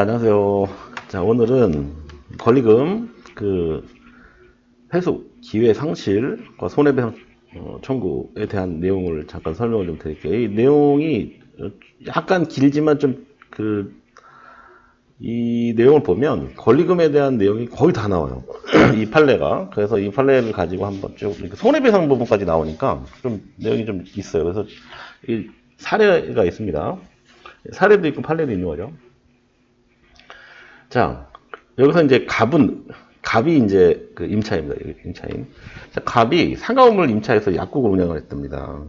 안녕하세요. 자, 오늘은 권리금 회수 기회 상실과 손해배상 청구에 대한 내용을 잠깐 설명을 좀 드릴게요. 이 내용이 약간 길지만 이 내용을 보면 권리금에 대한 내용이 거의 다 나와요. 이 판례가. 그래서 이 판례를 가지고 한번 쭉 손해배상 부분까지 나오니까 좀 내용이 좀 있어요. 그래서 이 사례가 있습니다. 사례도 있고 판례도 있는 거죠. 자, 여기서 이제 갑이 이제 임차입니다. 임차인. 자, 갑이 상가건물 임차해서 약국을 운영을 했답니다.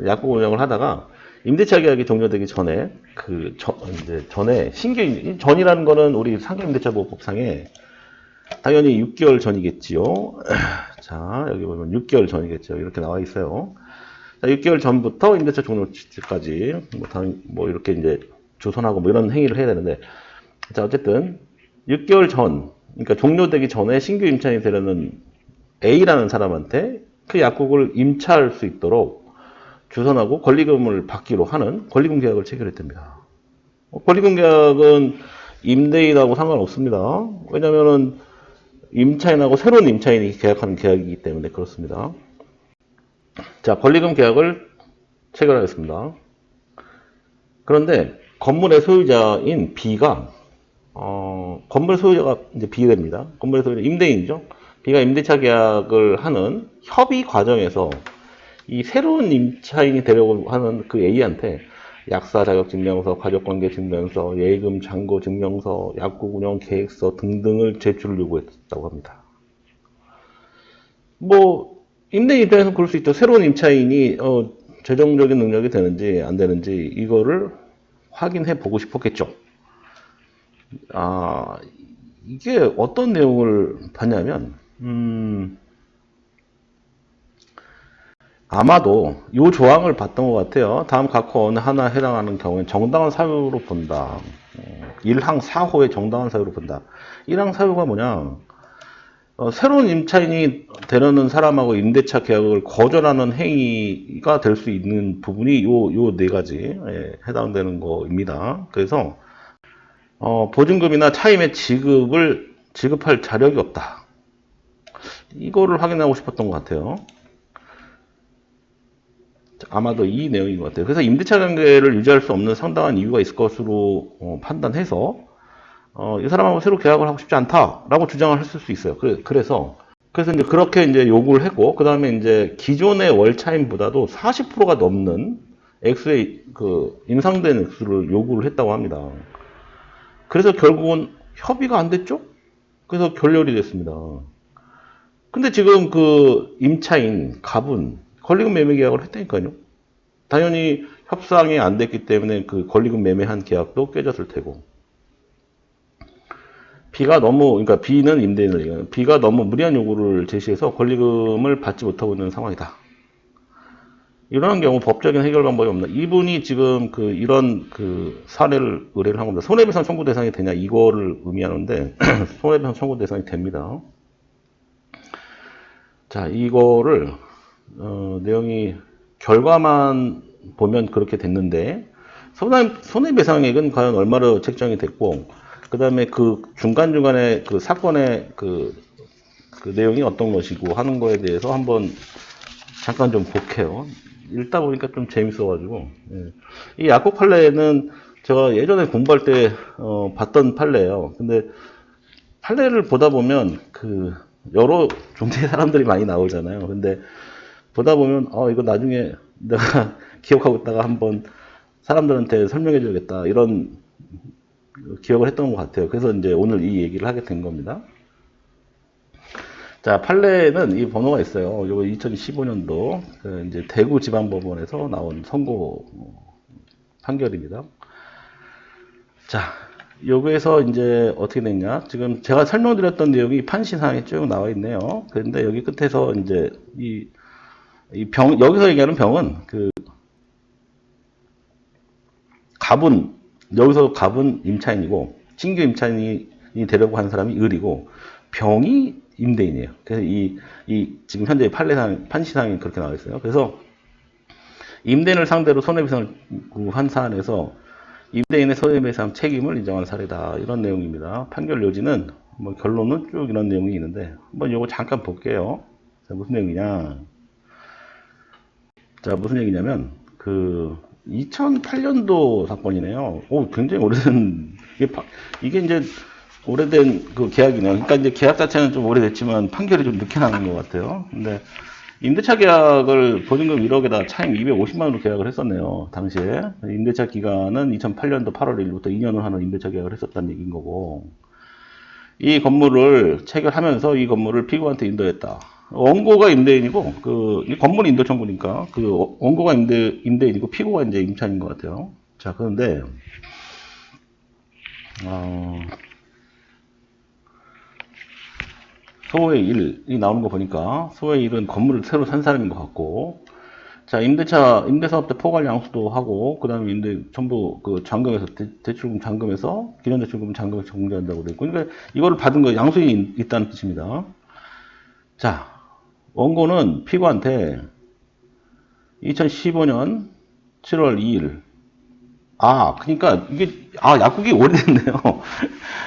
약국 운영을 하다가 임대차 계약이 종료되기 전에 이제 전에 전이라는 거는 우리 상가임대차보호법상에 당연히 6개월 전이겠지요. 자, 여기 보면 6개월 전이겠죠. 이렇게 나와 있어요. 자, 6개월 전부터 임대차 종료까지 뭐 이렇게 이제 조선하고 뭐 이런 행위를 해야 되는데, 자, 어쨌든 6개월 전, 그러니까 종료되기 전에 신규 임차인이 되려는 A라는 사람한테 그 약국을 임차할 수 있도록 주선하고 권리금을 받기로 하는 권리금 계약을 체결했답니다. 권리금 계약은 임대인하고 상관없습니다. 왜냐면은 임차인하고 새로운 임차인이 계약하는 계약이기 때문에 그렇습니다. 자, 권리금 계약을 체결하였습니다. 그런데 건물의 소유자인 B가 건물 소유자가 이제 B가 됩니다. 건물 소유자 임대인이죠. B가 임대차 계약을 하는 협의 과정에서 이 새로운 임차인이 되려고 하는 그 A한테 약사 자격증명서, 가족관계증명서, 예금 잔고 증명서, 약국 운영 계획서 등등을 제출을 요구했다고 합니다. 뭐 임대인 입장에서는 그럴 수 있죠. 새로운 임차인이 재정적인 능력이 되는지 안 되는지 이거를 확인해 보고 싶었겠죠. 이게 어떤 내용을 봤냐면, 아마도 이 조항을 봤던 것 같아요. 다음 각호 어느 하나 해당하는 경우에 정당한 사유로 본다. 1항 4호의 정당한 사유로 본다. 1항 사유가 뭐냐? 새로운 임차인이 되려는 사람하고 임대차 계약을 거절하는 행위가 될 수 있는 부분이 요 네 가지에 해당되는 거입니다. 그래서 보증금이나 차임의 지급할 자력이 없다. 이거를 확인하고 싶었던 것 같아요. 아마도 이 내용인 것 같아요. 그래서 임대차 관계를 유지할 수 없는 상당한 이유가 있을 것으로 판단해서 이 사람하고 새로 계약을 하고 싶지 않다라고 주장을 했을 수 있어요. 그래서 이제 그렇게 이제 요구를 했고, 그 다음에 이제 기존의 월차임보다도 40%가 넘는 액수의 인상된 액수를 요구를 했다고 합니다. 그래서 결국은 협의가 안 됐죠? 그래서 결렬이 됐습니다. 근데 지금 임차인 갑은 권리금 매매 계약을 했다니까요. 당연히 협상이 안 됐기 때문에 그 권리금 매매한 계약도 깨졌을 테고. 그러니까 B는 임대인을 얘기하는, B가 너무 무리한 요구를 제시해서 권리금을 받지 못하고 있는 상황이다. 이러한 경우 법적인 해결 방법이 없나. 이분이 지금 이런 사례를 의뢰를 한 겁니다. 손해배상 청구 대상이 되냐 이거를 의미하는데 손해배상 청구 대상이 됩니다. 자, 이거를 내용이 결과만 보면 그렇게 됐는데 손해배상액은 과연 얼마로 책정이 됐고, 그 다음에 중간중간에 사건의 내용이 어떤 것이고 하는 거에 대해서 한번 잠깐 좀 볼게요. 읽다 보니까 좀 재밌어가지고. 이 약국 판례는 제가 예전에 공부할 때 봤던 판례예요. 근데 판례를 보다 보면 여러 종류의 사람들이 많이 나오잖아요. 근데 보다 보면 이거 나중에 내가 기억하고 있다가 한번 사람들한테 설명해 줘야겠다 이런 기억을 했던 것 같아요. 그래서 이제 오늘 이 얘기를 하게 된 겁니다. 자, 판례는 이 번호가 있어요. 이거 2015년도 이제 대구지방법원에서 나온 선고 판결입니다. 자, 여기에서 이제 어떻게 됐냐? 지금 제가 설명드렸던 내용이 판시사항에 쭉 나와 있네요. 그런데 여기 끝에서 이제 여기서 얘기하는 병은 여기서 갑은 임차인이고, 신규 임차인이 되려고 하는 사람이 을이고, 병이 임대인이에요. 그래서 지금 현재 판시상이 그렇게 나와 있어요. 그래서 임대인을 상대로 손해배상을 구한 사안에서 임대인의 손해배상 책임을 인정한 사례다. 이런 내용입니다. 판결 요지는 뭐 결론은 쭉 이런 내용이 있는데 한번 요거 잠깐 볼게요. 자, 무슨 내용이냐? 자, 무슨 얘기냐면 그 2008년도 사건이네요. 오, 굉장히 오래된 이게 이제 오래된 그 계약이네요. 그러니까 이제 계약 자체는 좀 오래됐지만 판결이 좀 늦게 나는 것 같아요. 근데 임대차 계약을 보증금 1억에다 차임 250만 원으로 계약을 했었네요. 당시에 임대차 기간은 2008년도 8월 1일부터 2년을 하는 임대차 계약을 했었다는 얘기인 거고, 이 건물을 체결하면서 이 건물을 피고한테 인도했다. 원고가 임대인이고 이 건물이 인도 청구니까 그 원고가 임대인이고 피고가 이제 임차인인 것 같아요. 자, 그런데 소의 1이 나오는 거 보니까 소의 1은 건물을 새로 산 사람인 것 같고, 자, 임대사업 때 포괄 양수도 하고, 그 다음에 전부 그 잔금에서, 대출금 잔금에서, 기존대출금 잔금에서 공제한다고 그랬고, 그러니까 이거를 받은 거 양수인이 있다는 뜻입니다. 자, 원고는 피고한테 2015년 7월 2일, 그러니까 약국이 오래됐네요.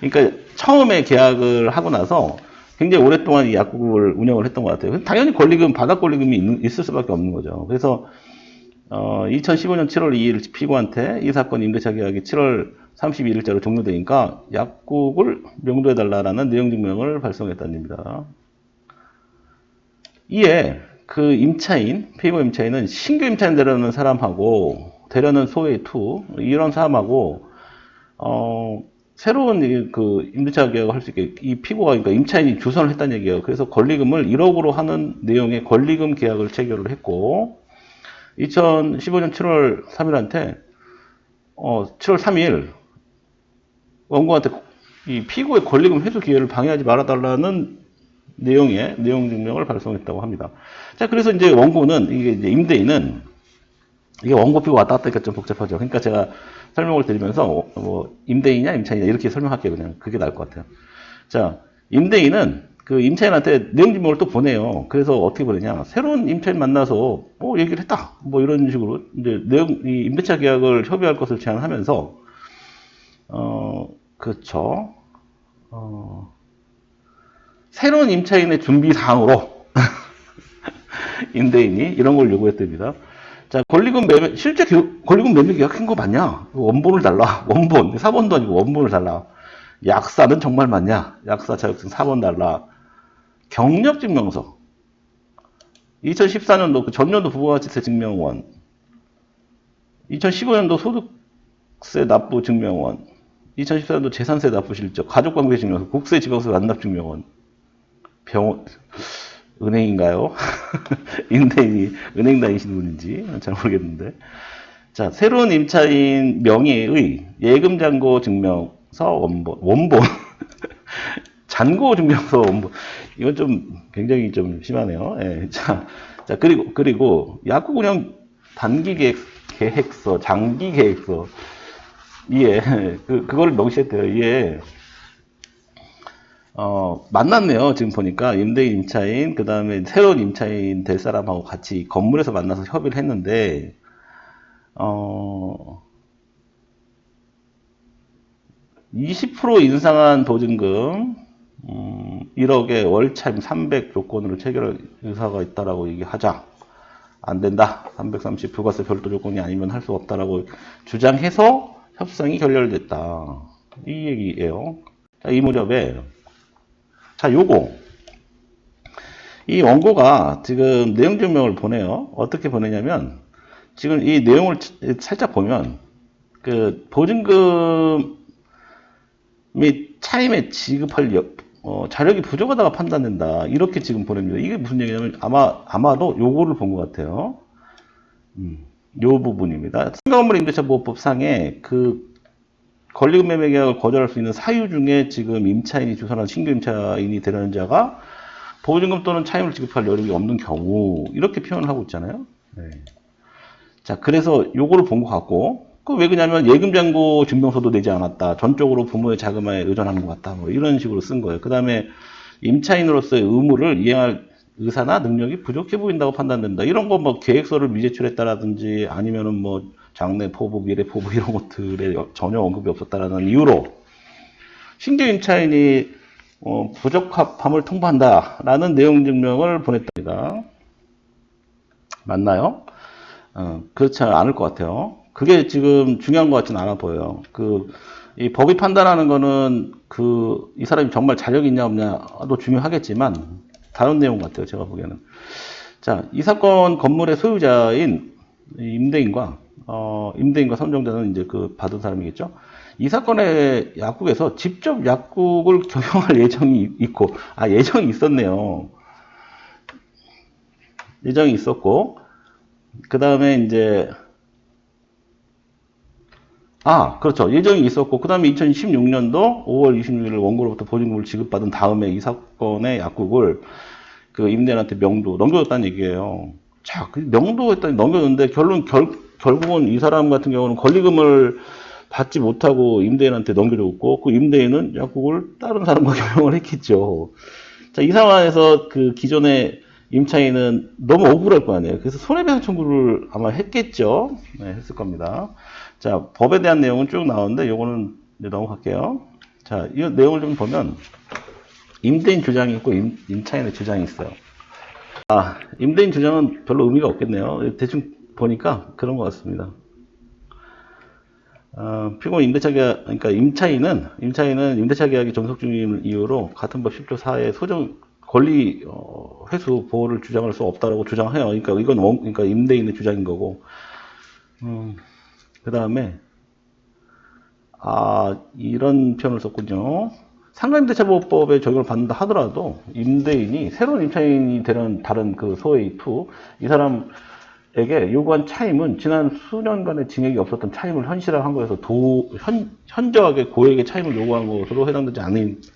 그러니까 처음에 계약을 하고 나서 굉장히 오랫동안 이 약국을 운영을 했던 것 같아요. 당연히 바닥 권리금이 있을 수밖에 없는 거죠. 그래서 2015년 7월 2일 피고한테 이 사건 임대차 계약이 7월 31일자로 종료되니까 약국을 명도해달라는 내용 증명을 발송했다는 겁니다. 이에 그 피고 임차인은 신규 임차인 되려는 사람하고 되려는 소의 2 이런 사람하고 새로운 그 임대차 계약을 할 수 있게 이 피고가 그러니까 임차인이 주선을 했다는 얘기예요. 그래서 권리금을 1억으로 하는 내용의 권리금 계약을 체결을 했고 2015년 7월 3일한테 7월 3일 원고한테 이 피고의 권리금 회수 기회를 방해하지 말아달라는 내용의 내용 증명을 발송했다고 합니다. 자, 그래서 이제 원고는 이게 이제 임대인은 이게 원고 피고 왔다 갔다 하니까 좀 복잡하죠. 그러니까 제가 설명을 드리면서 임대인이냐 임차인이냐 이렇게 설명할게요. 그냥 그게 나을 것 같아요. 자, 임대인은 그 임차인한테 내용 증명을 또 보내요. 그래서 어떻게 보내냐? 새로운 임차인 만나서 얘기를 했다. 이런 식으로 이제 이 임대차 계약을 협의할 것을 제안하면서 그렇죠. 새로운 임차인의 준비 사항으로 임대인이 이런 걸 요구했답니다. 자, 실제 권리금 매매 계약한 거 맞냐? 원본을 달라. 원본. 4번도 아니고 원본을 달라. 약사는 정말 맞냐? 약사 자격증 4번 달라. 경력증명서. 2014년도 그 전년도 부가가치세 증명원. 2015년도 소득세 납부 증명원. 2014년도 재산세 납부 실적. 가족관계 증명서. 국세 지방세 완납 증명원. 은행인가요? 임대인이 은행 다니시는 분인지 잘 모르겠는데. 자, 새로운 임차인 명의의 예금잔고 증명서 원본. 잔고 증명서 원본. 이건 좀 굉장히 좀 심하네요. 예. 자, 그리고 약국 운영 단기 계획서, 장기 계획서. 그걸 명시했대요. 이게 만났네요. 지금 보니까 임대인 임차인, 그 다음에 새로운 임차인 될 사람하고 같이 건물에서 만나서 협의를 했는데, 20% 인상한 보증금, 1억에 월차임 300 조건으로 체결할 의사가 있다라고 얘기하자. 안 된다. 330 부가세 별도 조건이 아니면 할 수 없다라고 주장해서 협상이 결렬됐다. 이 얘기예요. 자, 이 무렵에 자, 이 원고가 지금 내용 증명을 보내요. 어떻게 보내냐면, 지금 이 내용을 살짝 보면, 그, 보증금 및 차임에 지급할 자력이 부족하다가 판단된다. 이렇게 지금 보냅니다. 이게 무슨 얘기냐면, 아마도 요거를 본 것 같아요. 요 부분입니다. 상가건물 임대차 보호법상에 그, 권리금 매매 계약을 거절할 수 있는 사유 중에 지금 임차인이 주선한 신규 임차인이 되려는 자가 보증금 또는 차임을 지급할 여력이 없는 경우 이렇게 표현을 하고 있잖아요. 네. 자, 그래서 요거를 본 것 같고 왜 그러냐면 예금잔고 증명서도 내지 않았다. 전적으로 부모의 자금에 의존하는 것 같다. 이런 식으로 쓴 거예요. 그 다음에 임차인으로서의 의무를 이행할 의사나 능력이 부족해 보인다고 판단된다. 이런 거 계획서를 미제출했다라든지 아니면은 장래 포부, 미래 포부 이런 것들에 전혀 언급이 없었다라는 이유로 신규 임차인이 부적합함을 통보한다라는 내용 증명을 보냈답니다. 맞나요? 그렇지 않을 것 같아요. 그게 지금 중요한 것 같지는 않아 보여요. 이 법이 판단하는 거는 이 사람이 정말 자격이 있냐 없냐도 중요하겠지만 다른 내용 같아요. 제가 보기에는. 자, 이 사건 건물의 소유자인 임대인과 선정자는 이제 받은 사람이겠죠. 이 사건의 약국에서 직접 약국을 경영할 예정이 있고, 예정이 있었네요. 예정이 있었고, 그 다음에 이제, 그렇죠. 예정이 있었고, 그 다음에 2016년도 5월 26일 원고로부터 보증금을 지급받은 다음에 이 사건의 약국을 임대인한테 넘겨줬다는 얘기예요. 자, 명도했더니 넘겨줬는데 결국은 이 사람 같은 경우는 권리금을 받지 못하고 임대인한테 넘겨줬고, 그 임대인은 약국을 다른 사람과 경영을 했겠죠. 자, 이 상황에서 기존의 임차인은 너무 억울할 거 아니에요. 그래서 손해배상 청구를 아마 했겠죠. 네, 했을 겁니다. 자, 법에 대한 내용은 쭉 나오는데, 요거는 이제 넘어갈게요. 자, 이 내용을 좀 보면, 임대인 주장이 있고, 임차인의 주장이 있어요. 임대인 주장은 별로 의미가 없겠네요. 대충 보니까 그런 것 같습니다. 피고 임대차 계약, 그러니까 임차인은 임대차 계약이 존속 중인 이유로 같은 법 10조 4의 소정 권리 회수 보호를 주장할 수 없다라고 주장해요. 그러니까 이건 그러니까 임대인의 주장인 거고. 그 다음에 이런 표현을 썼군요. 상가임대차보호법에 적용을 받는다 하더라도 임대인이 새로운 임차인이 되는 다른 소의 이 사람에게 요구한 차임은 지난 수년간의 징역이 없었던 차임을 현실화한 거에서 현저하게 고액의 차임을 요구한 것으로 해당되지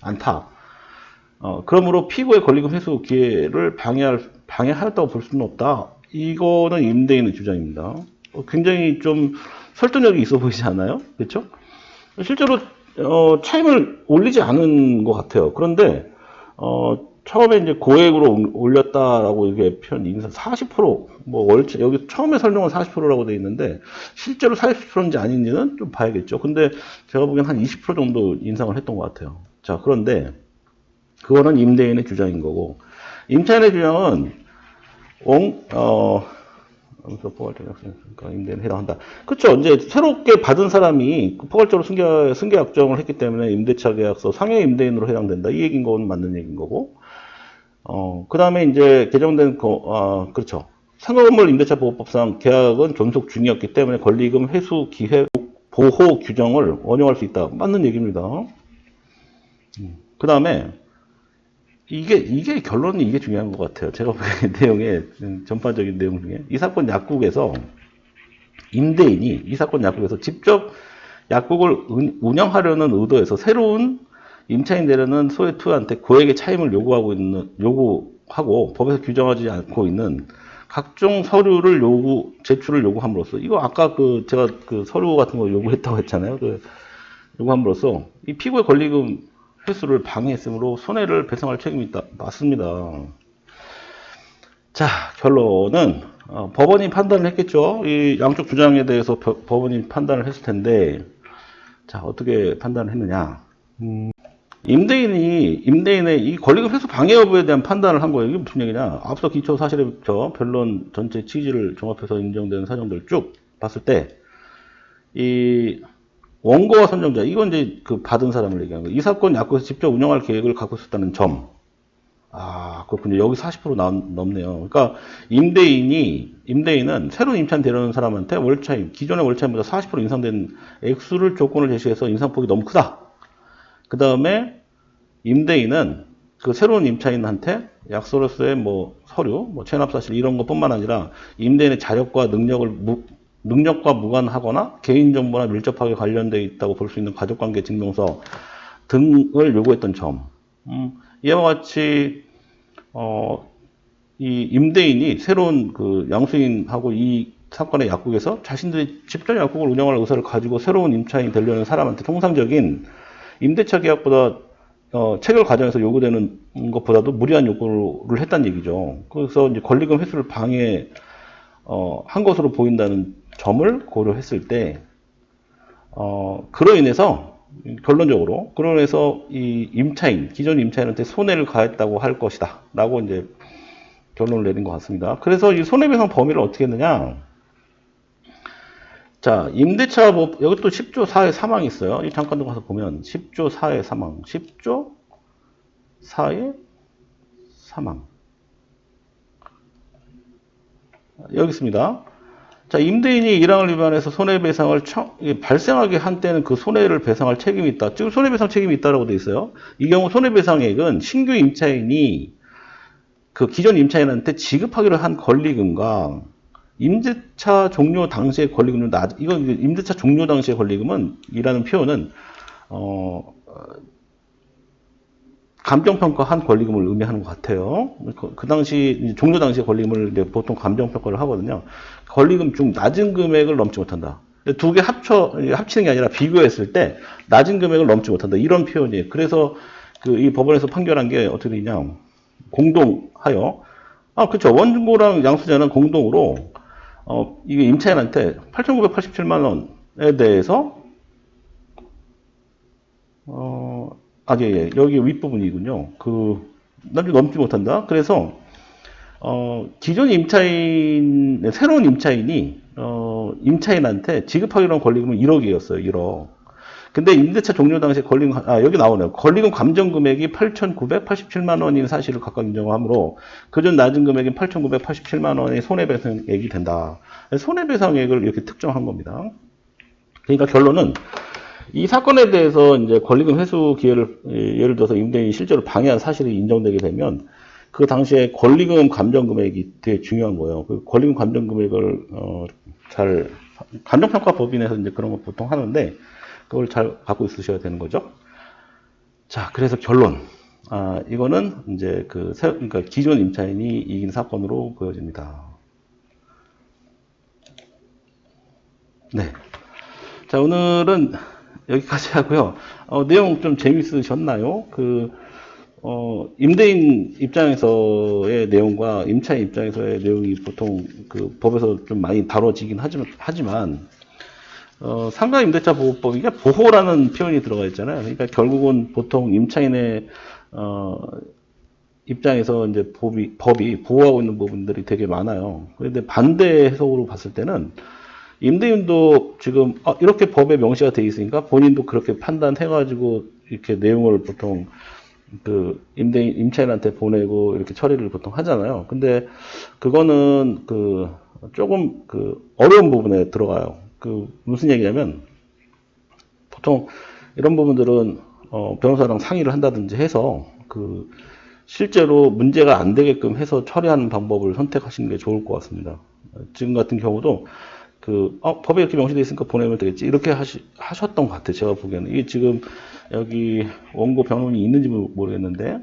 않다. 그러므로 피고의 권리금 회수 기회를 방해하였다고 볼 수는 없다. 이거는 임대인의 주장입니다. 굉장히 좀 설득력이 있어 보이지 않아요? 그렇죠? 실제로 차임을 올리지 않은 것 같아요. 그런데 처음에 이제 고액으로 올렸다라고 이게 인상 40% 월차 여기 처음에 설명은 40%라고 돼 있는데 실제로 40%인지 아닌지는 좀 봐야겠죠. 근데 제가 보기엔 한 20% 정도 인상을 했던 것 같아요. 자, 그런데 그거는 임대인의 주장인 거고, 임차인의 주장은 임대인에 해당한다. 그렇죠. 이제 새롭게 받은 사람이 포괄적으로 승계 약정을 했기 때문에 임대차 계약서 상해 임대인으로 해당된다. 이 얘기인 건 맞는 얘기인 거고. 그 다음에 이제 개정된 그렇죠. 상가건물 임대차 보호법상 계약은 존속 중이었기 때문에 권리금 회수 기회 보호 규정을 원용할 수 있다. 맞는 얘기입니다. 그 다음에 이게 결론이 이게 중요한 것 같아요. 제가 보기엔 내용의 전반적인 내용 중에 이 사건 약국에서 임대인이 이 사건 약국에서 직접 약국을 운영하려는 의도에서 새로운 임차인 되려는 소외투한테 고액의 차임을 요구하고 법에서 규정하지 않고 있는 각종 서류를 제출을 요구함으로써 이거 아까 제가 서류 같은 거 요구했다고 했잖아요. 요구함으로써 이 피고의 권리금 회수를 방해했으므로 손해를 배상할 책임이 있다. 맞습니다. 자, 결론은 법원이 판단을 했겠죠. 이 양쪽 주장에 대해서 법원이 판단을 했을 텐데, 자, 어떻게 판단을 했느냐. 임대인의 이 권리금 회수 방해 여부에 대한 판단을 한 거예요. 이게 무슨 얘기냐. 앞서 기초 사실에 비춰 변론 전체 취지를 종합해서 인정되는 사정들을 쭉 봤을 때, 이 원고와 선정자, 이건 이제 받은 사람을 얘기하는 거예요. 이 사건 약국에서 직접 운영할 계획을 갖고 있었다는 점. 그렇군요. 여기 40% 넘네요. 그러니까 임대인은 새로운 임차인 되려는 사람한테 기존의 월차임보다 40% 인상된 액수를 조건을 제시해서 인상폭이 너무 크다. 그 다음에 임대인은 새로운 임차인한테 약소로서의 서류, 체납사실 이런 것뿐만 아니라 임대인의 자력과 능력과 무관하거나 개인정보나 밀접하게 관련되어 있다고 볼 수 있는 가족관계 증명서 등을 요구했던 점. 이와 같이 이 임대인이 새로운 양수인하고 이 사건의 약국에서 자신들이 직접 약국을 운영할 의사를 가지고 새로운 임차인이 되려는 사람한테 통상적인 임대차 계약보다 체결 과정에서 요구되는 것보다도 무리한 요구를 했다는 얘기죠. 그래서 이제 권리금 회수를 한 것으로 보인다는 점을 고려했을 때, 그로 인해서, 결론적으로, 그로 인해서 이 임차인, 기존 임차인한테 손해를 가했다고 할 것이다. 라고 이제 결론을 내린 것 같습니다. 그래서 이 손해배상 범위를 어떻게 했느냐. 자, 임대차 법, 여기 또 10조 4의 사망이 있어요. 이 잠깐 가서 보면 10조 4의 사망, 10조 4의 사망. 여기 있습니다. 자, 임대인이 1항을 위반해서 손해배상을 발생하게 한 때는 그 손해를 배상할 책임이 있다. 지금 손해배상 책임이 있다라고 되어 있어요. 이 경우 손해배상액은 신규 임차인이 그 기존 임차인한테 지급하기로 한 권리금과 임대차 종료 당시의 권리금은 이건 임대차 종료 당시의 권리금은 이라는 표현은 감정평가한 권리금을 의미하는 것 같아요. 그 당시 종료 당시의 권리금을 이제 보통 감정평가를 하거든요. 권리금 중 낮은 금액을 넘지 못한다. 두 개 합치는 게 아니라 비교했을 때 낮은 금액을 넘지 못한다. 이런 표현이에요. 그래서 이 법원에서 판결한 게 어떻게 되냐? 공동하여 그렇죠. 원고랑 양수자는 공동으로 이게 임차인한테 8,987만 원에 대해서 예. 여기 윗부분이군요. 나중에 넘지 못한다. 그래서, 기존 임차인, 새로운 임차인이, 임차인한테 지급하기로 한 권리금은 1억이었어요. 1억. 근데 임대차 종료 당시에 권리금, 여기 나오네요. 권리금 감정 금액이 8,987만 원인 사실을 각각 인정하므로, 그전 낮은 금액인 8,987만 원의 손해배상액이 된다. 손해배상액을 이렇게 특정한 겁니다. 그러니까 결론은, 이 사건에 대해서 이제 권리금 회수 기회를 예를 들어서 임대인이 실제로 방해한 사실이 인정되게 되면 그 당시에 권리금 감정 금액이 되게 중요한 거예요. 그 권리금 감정 금액을 감정평가 법인에서 이제 그런 거 보통 하는데 그걸 잘 갖고 있으셔야 되는 거죠. 자, 그래서 결론. 이거는 이제 그러니까 기존 임차인이 이긴 사건으로 보여집니다. 네. 자, 오늘은 여기까지 하고요. 내용 좀 재밌으셨나요? 임대인 입장에서의 내용과 임차인 입장에서의 내용이 보통 법에서 좀 많이 다뤄지긴 하지만, 상가 임대차 보호법, 이게 보호라는 표현이 들어가 있잖아요. 그러니까 결국은 보통 임차인의, 입장에서 이제 법이 보호하고 있는 부분들이 되게 많아요. 그런데 반대 해석으로 봤을 때는, 임대인도 지금 이렇게 법에 명시가 돼 있으니까 본인도 그렇게 판단해가지고 이렇게 내용을 보통 임차인한테 보내고 이렇게 처리를 보통 하잖아요. 근데 그거는 조금 어려운 부분에 들어가요. 무슨 얘기냐면 보통 이런 부분들은 변호사랑 상의를 한다든지 해서 실제로 문제가 안 되게끔 해서 처리하는 방법을 선택하시는 게 좋을 것 같습니다. 지금 같은 경우도 법에 이렇게 명시되어 있으니까 보내면 되겠지. 이렇게 하셨던 것 같아요. 제가 보기에는. 이게 지금, 여기, 원고 변호인이 있는지 모르겠는데,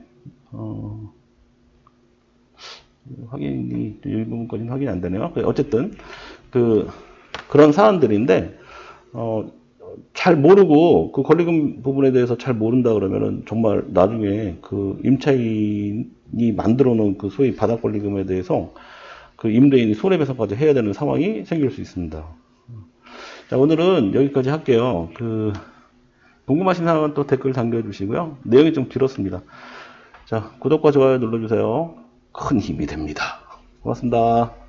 일부분까지는 확인이 안 되네요. 어쨌든, 그런 사안들인데, 잘 모르고, 권리금 부분에 대해서 잘 모른다 그러면은, 정말 나중에 임차인이 만들어 놓은 소위 바닥 권리금에 대해서, 임대인이 손해배상까지 해야 되는 상황이 생길 수 있습니다. 자, 오늘은 여기까지 할게요. 궁금하신 사항은 또 댓글 남겨주시고요. 내용이 좀 길었습니다. 자, 구독과 좋아요 눌러주세요. 큰 힘이 됩니다. 고맙습니다.